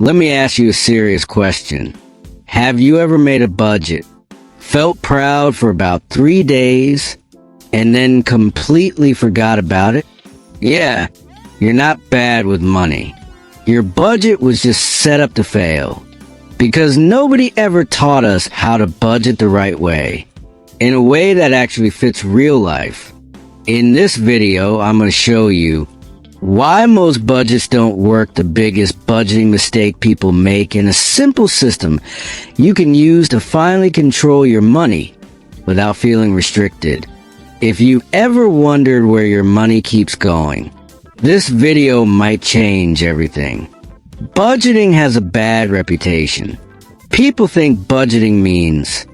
Let me ask you a serious question. Have you ever made a budget, felt proud for about 3 days, and then completely forgot about it? Yeah, you're not bad with money. Your budget was just set up to fail. Because nobody ever taught us how to budget the right way, in a way that actually fits real life. In this video, I'm going to show you why most budgets don't work, the biggest budgeting mistake people make, and a simple system you can use to finally control your money without feeling restricted. If you ever wondered where your money keeps going, this video might change everything. Budgeting has a bad reputation. People think budgeting means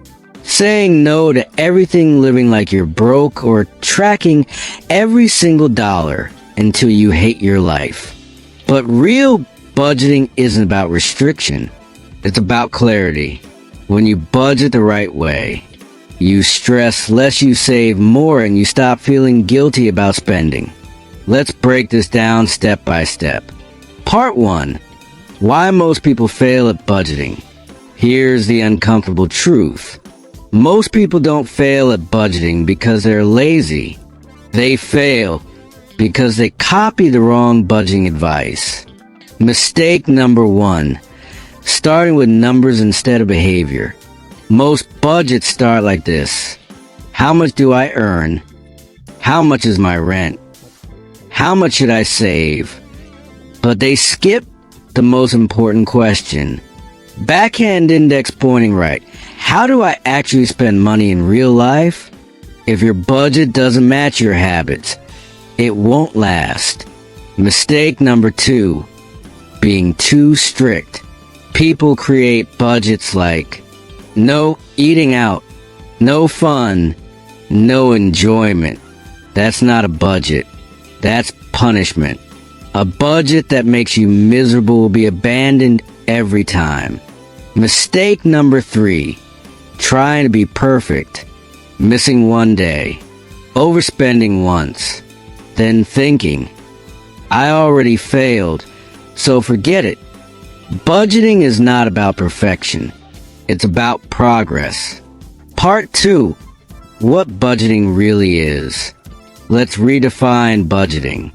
saying no to everything, living like you're broke, or tracking every single dollar until you hate your life. But real budgeting isn't about restriction. It's about clarity. When you budget the right way, you stress less, you save more, and you stop feeling guilty about spending. Let's break this down step by step. Part 1. Why most people fail at budgeting. Here's the uncomfortable truth. Most people don't fail at budgeting because they're lazy. They fail because they copy the wrong budgeting advice. Mistake number 1. Starting with numbers instead of behavior. Most budgets start like this. How much do I earn? How much is my rent? How much should I save? But they skip the most important question. Backhand index pointing right. How do I actually spend money in real life? If your budget doesn't match your habits, it won't last. Mistake number 2. Being too strict. People create budgets like no eating out, no fun, no enjoyment. That's not a budget. That's punishment. A budget that makes you miserable will be abandoned every time. Mistake number 3. Trying to be perfect. Missing one day. Overspending once. Then thinking, I already failed, so forget it. Budgeting is not about perfection. It's about progress. Part 2. What budgeting really is. Let's redefine budgeting.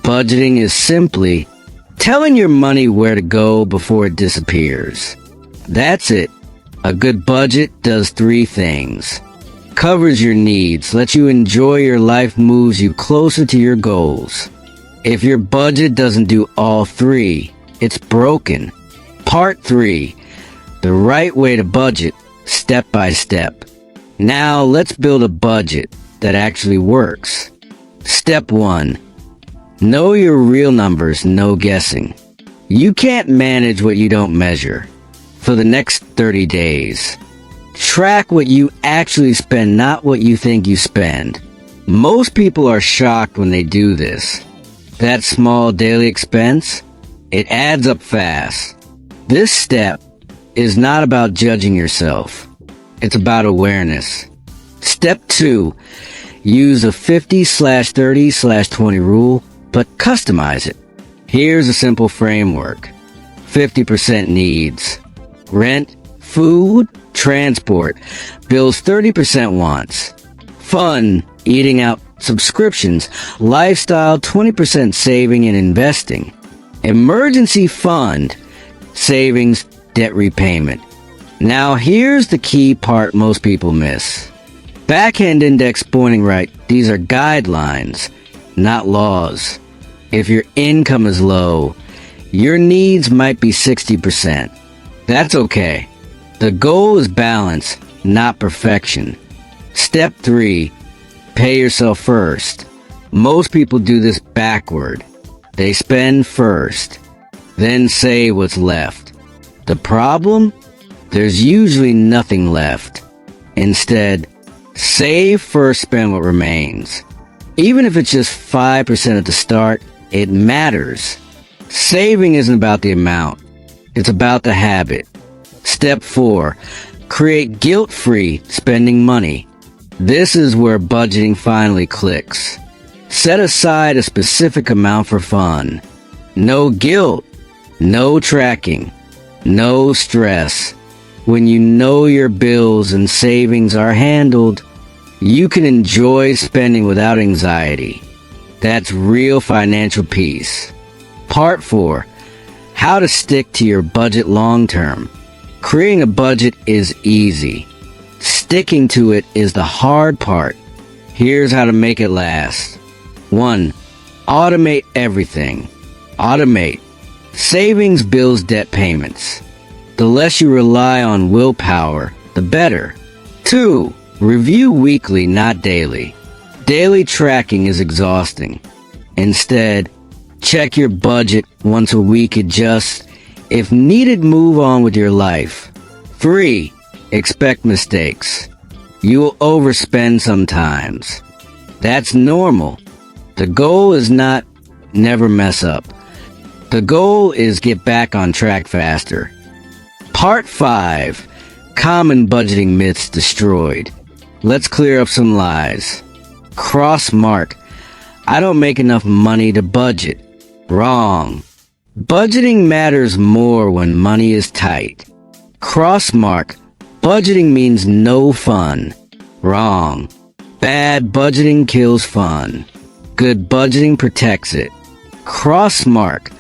Budgeting is simply telling your money where to go before it disappears. That's it. A good budget does 3 things. Covers your needs, lets you enjoy your life, moves you closer to your goals. If your budget doesn't do all 3, it's broken. Part 3. The right way to budget, step by step. Now let's build a budget that actually works. Step 1. Know your real numbers, no guessing. You can't manage what you don't measure. For the next 30 days, track what you actually spend, not what you think you spend. Most people are shocked when they do this. That small daily expense, it adds up fast. This step is not about judging yourself. It's about awareness. Step 2. Use a 50/30/20 rule, but customize it. Here's a simple framework. 50% needs. Rent, food, transport. Bills 30% wants. Fun, eating out, subscriptions. Lifestyle 20% saving and investing. Emergency fund, savings, debt repayment. Now here's the key part most people miss. Backhand index pointing right. These are guidelines, not laws. If your income is low, your needs might be 60%. That's okay. The goal is balance, not perfection. Step 3. Pay yourself first. Most people do this backward. They spend first, then save what's left. The problem? There's usually nothing left. Instead, save first, spend what remains. Even if it's just 5% at the start, it matters. Saving isn't about the amount. It's about the habit. Step 4. Create guilt-free spending money. This is where budgeting finally clicks. Set aside a specific amount for fun. No guilt. No tracking. No stress. When you know your bills and savings are handled, you can enjoy spending without anxiety. That's real financial peace. Part 4. How to stick to your budget long term. Creating a budget is easy. Sticking to it is the hard part. Here's how to make it last. 1. Automate everything. Automate. Savings, bills, debt payments. The less you rely on willpower, the better. 2. Review weekly, not daily. Daily tracking is exhausting. Instead, check your budget once a week, adjust. If needed, move on with your life. 3. Expect mistakes. You will overspend sometimes. That's normal. The goal is not never mess up. The goal is get back on track faster. Part 5. Common budgeting myths destroyed. Let's clear up some lies. Cross mark. I don't make enough money to budget. Wrong. Budgeting matters more when money is tight. Cross mark. Budgeting means no fun. Wrong. Bad budgeting kills fun. Good budgeting protects it. Cross mark.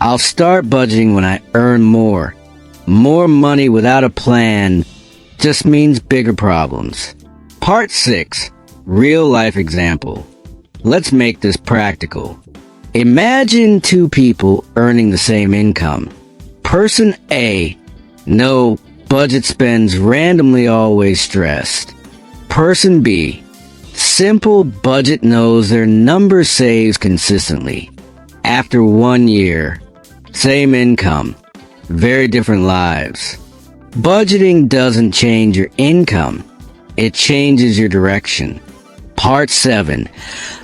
I'll start budgeting when I earn more. More money without a plan just means bigger problems. Part 6. Real life example. Let's make this practical. Imagine two people earning the same income. Person A, no budget spends randomly, always stressed. Person B, simple budget, knows their number, saves consistently. After 1 year, same income, very different lives. Budgeting doesn't change your income, it changes your direction. Part 7.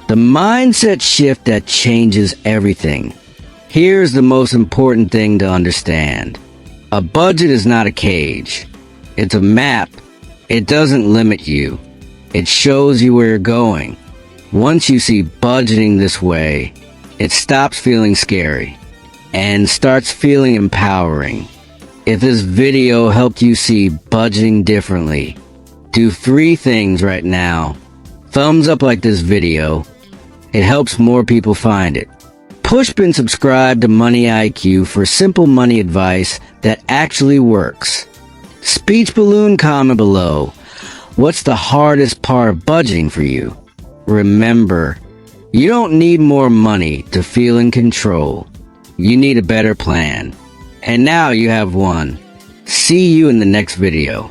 The mindset shift that changes everything. Here's the most important thing to understand. A budget is not a cage. It's a map. It doesn't limit you. It shows you where you're going. Once you see budgeting this way, it stops feeling scary and starts feeling empowering. If this video helped you see budgeting differently, do 3 things right now. Thumbs up like this video. It helps more people find it. Push and subscribe to Money IQ for simple money advice that actually works. Speech balloon comment below. What's the hardest part of budgeting for you? Remember, you don't need more money to feel in control. You need a better plan. And now you have one. See you in the next video.